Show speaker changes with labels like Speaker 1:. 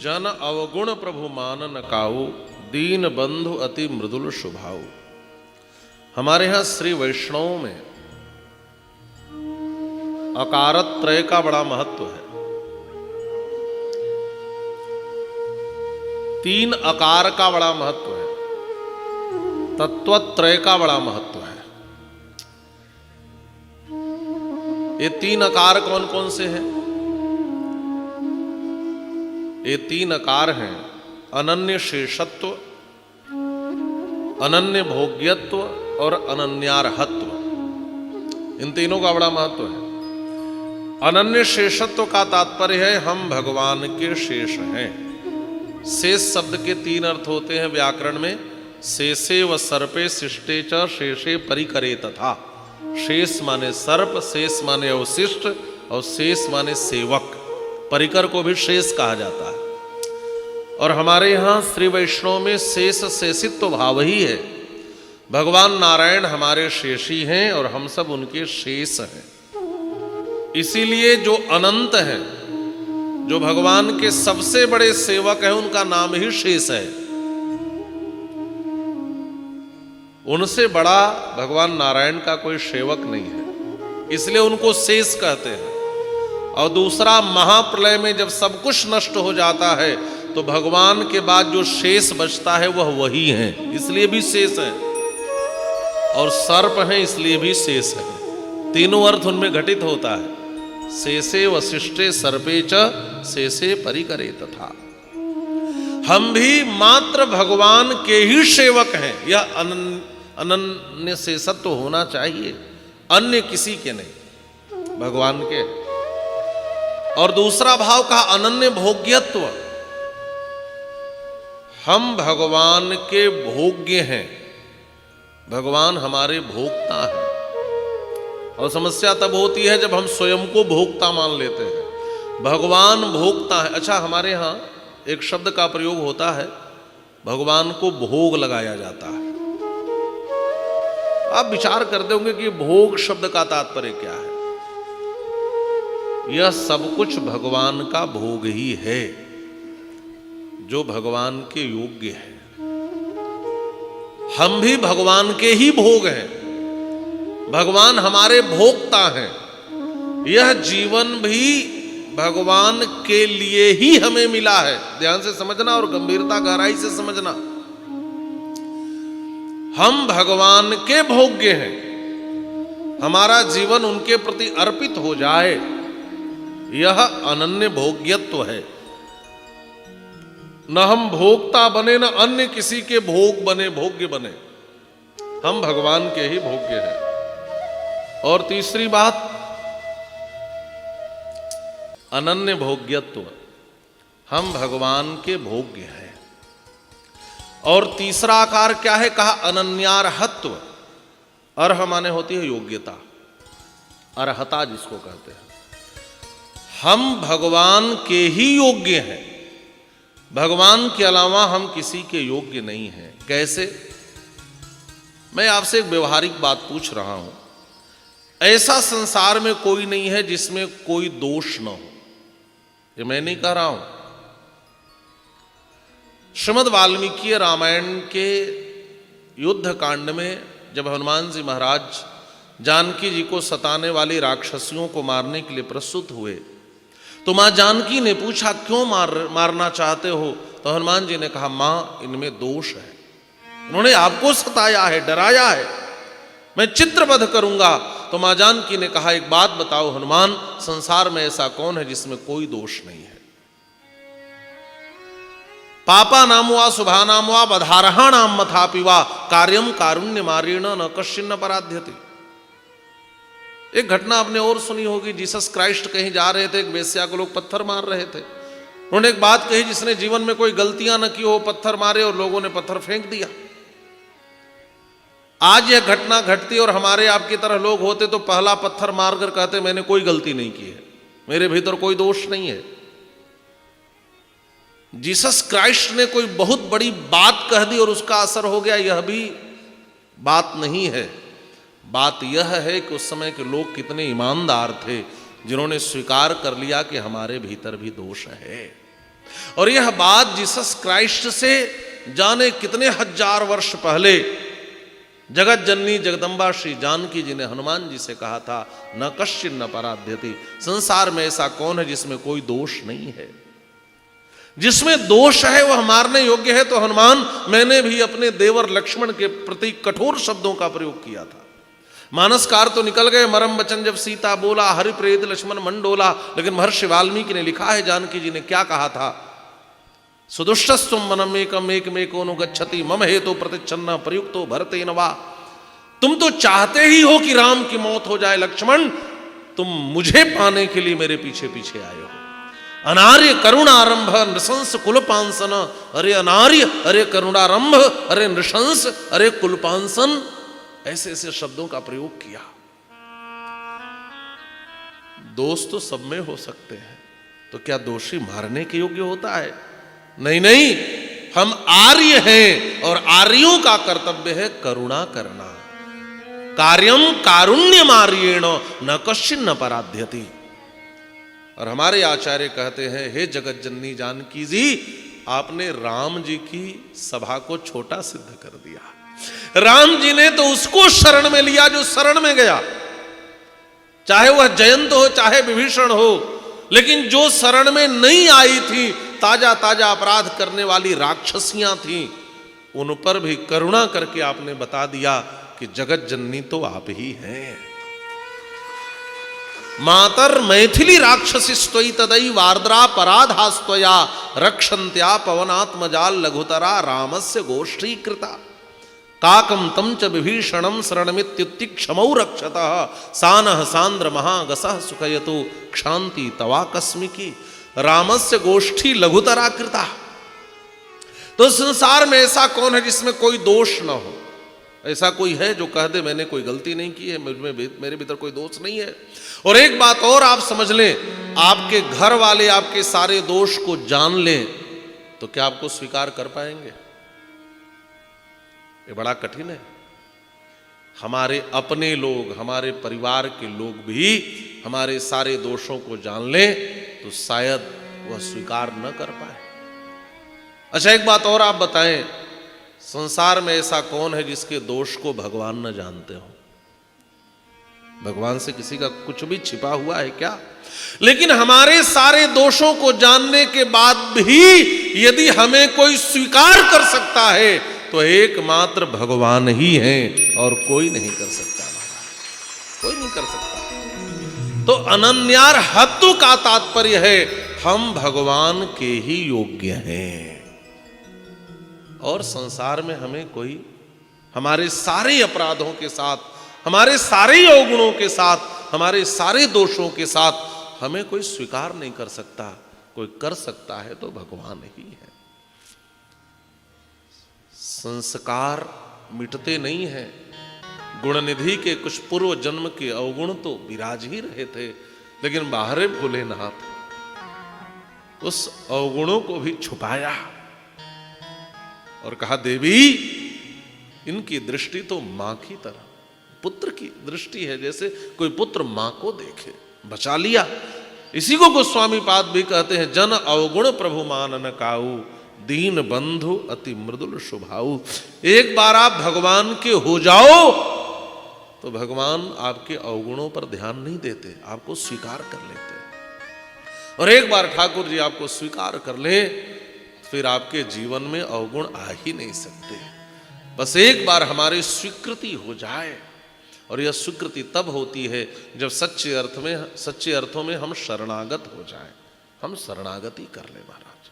Speaker 1: जन अवगुण प्रभु मान न काऊ, दीन बंधु अति मृदुल स्वभाव। हमारे यहां श्री वैष्णव में अकारत्रय का बड़ा महत्व है। 3 अकार का बड़ा महत्व है, तत्वत्रय का बड़ा महत्व है। ये 3 अकार कौन कौन से हैं? ये 3 अकार हैं अनन्य शेषत्व, अनन्य भोग्यत्व और अनन्यार्हत्व। इन तीनों का बड़ा महत्व है। अनन्य शेषत्व का तात्पर्य है हम भगवान के शेष हैं। शेष शब्द के 3 अर्थ होते हैं व्याकरण में। शेषे व सर्पे शिष्टे च शेषे परिकरे तथा। शेष माने सर्प, शेष माने अवशिष्ट और शेष माने सेवक। परिकर को भी शेष कहा जाता है। और हमारे यहाँ श्री वैष्णव में शेष शेषित्व भाव ही है। भगवान नारायण हमारे शेषी हैं और हम सब उनके शेष हैं। इसीलिए जो अनंत हैं, जो भगवान के सबसे बड़े सेवक हैं, उनका नाम ही शेष है। उनसे बड़ा भगवान नारायण का कोई सेवक नहीं है, इसलिए उनको शेष कहते हैं। और दूसरा, महाप्रलय में जब सब कुछ नष्ट हो जाता है तो भगवान के बाद जो शेष बचता है वह वही है, इसलिए भी शेष है। और सर्प हैं इसलिए भी शेष है। तीनों अर्थ उनमें घटित होता है। शेषे वशिष्ठे सर्पे च शेषे परिकरे तथा। हम भी मात्र भगवान के ही सेवक हैं। यह अनन्य शेषत्व होना चाहिए, अन्य किसी के नहीं, भगवान के। और दूसरा भाव कहा अनन्य भोग्यत्व। हम भगवान के भोग्य हैं, भगवान हमारे भोक्ता हैं। और समस्या तब होती है जब हम स्वयं को भोक्ता मान लेते हैं। भगवान भोक्ता है। अच्छा, हमारे यहाँ एक शब्द का प्रयोग होता है, भगवान को भोग लगाया जाता है। आप विचार करते होंगे कि भोग शब्द का तात्पर्य क्या है। यह सब कुछ भगवान का भोग ही है, जो भगवान के योग्य है। हम भी भगवान के ही भोग हैं, भगवान हमारे भोक्ता हैं। यह जीवन भी भगवान के लिए ही हमें मिला है। ध्यान से समझना और गंभीरता गहराई से समझना। हम भगवान के भोग्य हैं। हमारा जीवन उनके प्रति अर्पित हो जाए, यह अनन्य भोग्यत्व है। न हम भोक्ता बने, न अन्य किसी के भोग बने, भोग्य बने। हम भगवान के ही भोग्य हैं। और तीसरी बात, अनन्य भोग्यत्व। हम भगवान के भोग्य हैं। और तीसरा आकार क्या है? कहा अनन्यार्हत्व। अर्ह माने होती है योग्यता, अर्हता जिसको कहते हैं। हम भगवान के ही योग्य हैं, भगवान के अलावा हम किसी के योग्य नहीं हैं। कैसे? मैं आपसे एक व्यवहारिक बात पूछ रहा हूं। ऐसा संसार में कोई नहीं है जिसमें कोई दोष न हो। ये मैं नहीं कह रहा हूं। श्रीमद् वाल्मीकि रामायण के युद्ध कांड में जब हनुमान जी महाराज जानकी जी को सताने वाली राक्षसियों को मारने के लिए प्रस्तुत हुए, तो मां जानकी ने पूछा क्यों मारना चाहते हो? तो हनुमान जी ने कहा, मां इनमें दोष है, इन्होंने आपको सताया है, डराया है, मैं चित्रवध करूंगा। तो मां जानकी ने कहा, एक बात बताओ हनुमान, संसार में ऐसा कौन है जिसमें कोई दोष नहीं है? पापा नामुआ शुभा नामुआ बधारहा नाम मथापिवा कार्यम कारुण्य मारेण न कश्चिन्न पराध्यते। एक घटना आपने और सुनी होगी। जीसस क्राइस्ट कहीं जा रहे थे, एक वेश्या को लोग पत्थर मार रहे थे। उन्होंने एक बात कही, जिसने जीवन में कोई गलतियां न की हो पत्थर मारे, और लोगों ने पत्थर फेंक दिया। आज यह घटना घटती और हमारे आपकी तरह लोग होते तो पहला पत्थर मारकर कहते मैंने कोई गलती नहीं की है, मेरे भीतर कोई दोष नहीं है। जीसस क्राइस्ट ने कोई बहुत बड़ी बात कह दी और उसका असर हो गया, यह भी बात नहीं है। बात यह है कि उस समय के लोग कितने ईमानदार थे, जिन्होंने स्वीकार कर लिया कि हमारे भीतर भी दोष है। और यह बात जीसस क्राइस्ट से जाने कितने हजार वर्ष पहले जगत जननी जगदम्बा श्री जानकी जी ने हनुमान जी से कहा था, न कश्चिन न पराध्यति, संसार में ऐसा कौन है जिसमें कोई दोष नहीं है। जिसमें दोष है वह मारने योग्य है। तो हनुमान, मैंने भी अपने देवर लक्ष्मण के प्रति कठोर शब्दों का प्रयोग किया था। मानसकार तो निकल गए, मरम वचन जब सीता बोला, हरि प्रेत लक्ष्मण मन डोला। लेकिन महर्षि वाल्मीकि ने लिखा है जानकी जी ने क्या कहा था, सुदुष्टस्त्वं वनम एकम एकमेकोनु गच्छति मम हेतु प्रतिच्छन्न प्रयुक्तो भरतेन वा। तुम तो चाहते ही हो कि राम की मौत हो जाए लक्ष्मण, तुम मुझे पाने के लिए मेरे पीछे पीछे आए हो। अनार्य करुणारंभ नृशंस कुलपांसन, अरे अनार्य, अरे करुणारंभ, अरे नृशंस, अरे कुलपांसन, ऐसे ऐसे शब्दों का प्रयोग किया। दोष तो सब में हो सकते हैं, तो क्या दोषी मारने के योग्य होता है? नहीं नहीं, हम आर्य हैं और आर्यों का कर्तव्य है करुणा करना। कार्यम कारुण्य मार्येण न कश्चिन न पराध्यति। और हमारे आचार्य कहते हैं, हे जगत जननी जानकी जी, आपने राम जी की सभा को छोटा सिद्ध कर दिया। राम जी ने तो उसको शरण में लिया जो शरण में गया, चाहे वह जयंत हो चाहे विभीषण हो। लेकिन जो शरण में नहीं आई थी, ताजा ताजा अपराध करने वाली राक्षसियां थीं, उन पर भी करुणा करके आपने बता दिया कि जगत जननी तो आप ही हैं। मातर मैथिली राक्षसी तदई वार्द्रा पराधास्त्वया रक्षन्त्या पवनात्मजाल लघुतरा रामस्य गोष्ठी कृता। काकम तम च विभीषणम शरणमित्युत्तिक्षमौ रक्षतः सानः सांद्र महागसः सुखयतु क्षांति तवाकस्मिकी रामस्य गोष्ठी लघुतरा कृता। तो संसार में ऐसा कौन है जिसमें कोई दोष न हो? ऐसा कोई है जो कह दे मैंने कोई गलती नहीं की है, मेरे भीतर कोई दोष नहीं है? और एक बात और आप समझ लें, आपके घर वाले आपके सारे दोष को जान लें तो क्या आपको स्वीकार कर पाएंगे? ये बड़ा कठिन है। हमारे अपने लोग, हमारे परिवार के लोग भी हमारे सारे दोषों को जान लें तो शायद वह स्वीकार न कर पाए। अच्छा, एक बात और आप बताएं, संसार में ऐसा कौन है जिसके दोष को भगवान न जानते हो? भगवान से किसी का कुछ भी छिपा हुआ है क्या? लेकिन हमारे सारे दोषों को जानने के बाद भी यदि हमें कोई स्वीकार कर सकता है तो एकमात्र भगवान ही हैं और कोई नहीं कर सकता। कोई नहीं कर सकता। तो अनन्यार्हत्व का तात्पर्य है हम भगवान के ही योग्य हैं। और संसार में हमें कोई हमारे सारे अपराधों के साथ, हमारे सारे अवगुणों के साथ, हमारे सारे दोषों के साथ हमें कोई स्वीकार नहीं कर सकता। कोई कर सकता है तो भगवान ही है। संस्कार मिटते नहीं हैं। गुणनिधि के कुछ पूर्व जन्म के अवगुण तो विराज ही रहे थे, लेकिन बाहरे भोलेनाथ उस अवगुणों को भी छुपाया और कहा, देवी इनकी दृष्टि तो मां की तरह, पुत्र की दृष्टि है, जैसे कोई पुत्र मां को देखे। बचा लिया। इसी को गोस्वामी पाद भी कहते हैं, जन अवगुण प्रभु मानन काऊ, दीन बंधु अति मृदुल स्वभाव। एक बार आप भगवान के हो जाओ तो भगवान आपके अवगुणों पर ध्यान नहीं देते, आपको स्वीकार कर लेते। और एक बार ठाकुर जी आपको स्वीकार कर ले, फिर आपके जीवन में अवगुण आ ही नहीं सकते। बस एक बार हमारी स्वीकृति हो जाए, और यह स्वीकृति तब होती है जब सच्चे अर्थों में हम शरणागत हो जाएं। हम शरणागति कर ले महाराज।